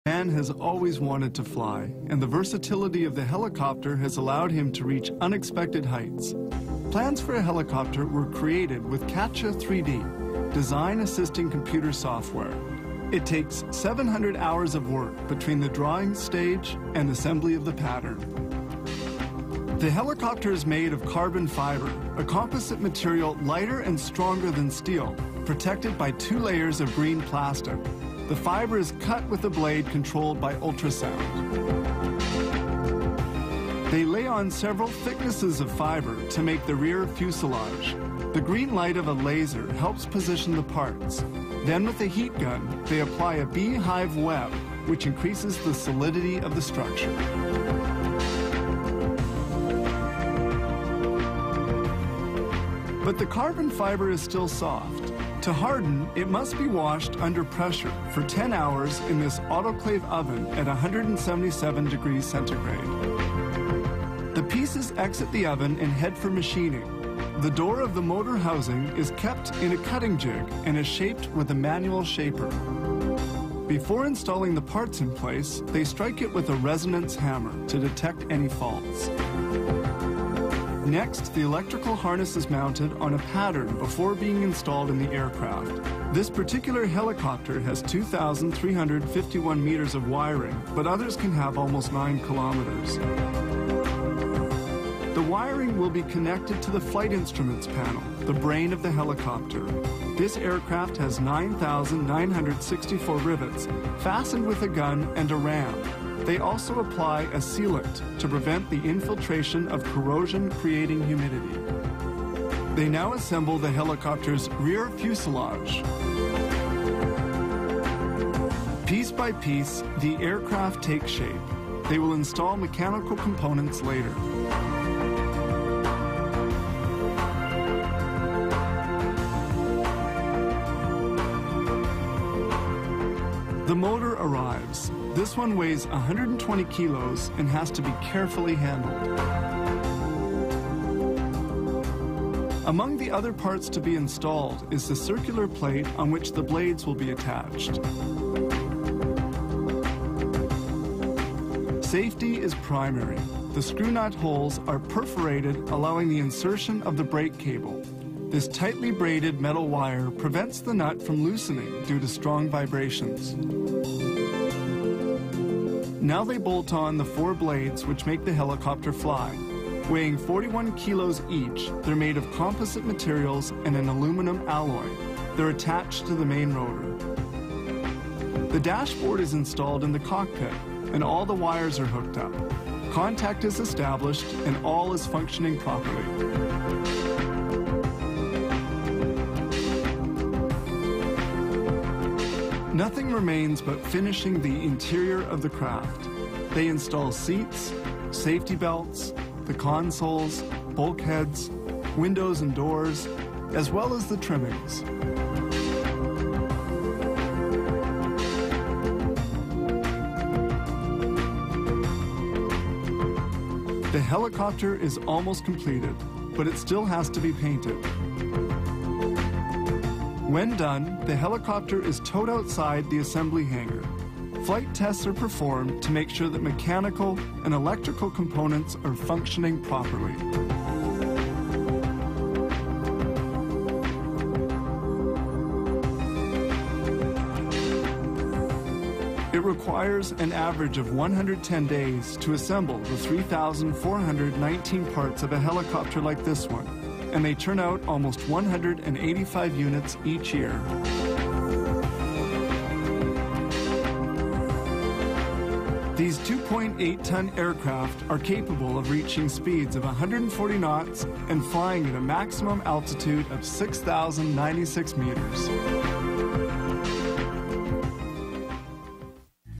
Man has always wanted to fly, and the versatility of the helicopter has allowed him to reach unexpected heights. Plans for a helicopter were created with CATCHA 3D, design assisting computer software. It takes 700 hours of work between the drawing stage and assembly of the pattern. The helicopter is made of carbon fiber, a composite material lighter and stronger than steel, protected by 2 layers of green plastic. The fiber is cut with a blade controlled by ultrasound. They lay on several thicknesses of fiber to make the rear fuselage. The green light of a laser helps position the parts. Then with a heat gun, they apply a beehive web, which increases the solidity of the structure. But the carbon fiber is still soft. To harden, it must be washed under pressure for 10 hours in this autoclave oven at 177 degrees centigrade. The pieces exit the oven and head for machining. The door of the motor housing is kept in a cutting jig and is shaped with a manual shaper. Before installing the parts in place, they strike it with a resonance hammer to detect any faults. Next, the electrical harness is mounted on a pattern before being installed in the aircraft. This particular helicopter has 2,351 meters of wiring, but others can have almost 9 kilometers. The wiring will be connected to the flight instruments panel, the brain of the helicopter. This aircraft has 9,964 rivets, fastened with a gun and a ram. They also apply a sealant to prevent the infiltration of corrosion, creating humidity. They now assemble the helicopter's rear fuselage. Piece by piece, the aircraft takes shape. They will install mechanical components later. The motor arrives. This one weighs 120 kilos and has to be carefully handled. Among the other parts to be installed is the circular plate on which the blades will be attached. Safety is primary. The screw nut holes are perforated, allowing the insertion of the brake cable. This tightly braided metal wire prevents the nut from loosening due to strong vibrations. Now they bolt on the 4 blades which make the helicopter fly. Weighing 41 kilos each, they're made of composite materials and an aluminum alloy. They're attached to the main rotor. The dashboard is installed in the cockpit, and all the wires are hooked up. Contact is established, and all is functioning properly. Nothing remains but finishing the interior of the craft. They install seats, safety belts, the consoles, bulkheads, windows and doors, as well as the trimmings. The helicopter is almost completed, but it still has to be painted. When done, the helicopter is towed outside the assembly hangar. Flight tests are performed to make sure that mechanical and electrical components are functioning properly. It requires an average of 110 days to assemble the 3,419 parts of a helicopter like this one, and they turn out almost 185 units each year. These 2.8-ton aircraft are capable of reaching speeds of 140 knots and flying at a maximum altitude of 6,096 meters.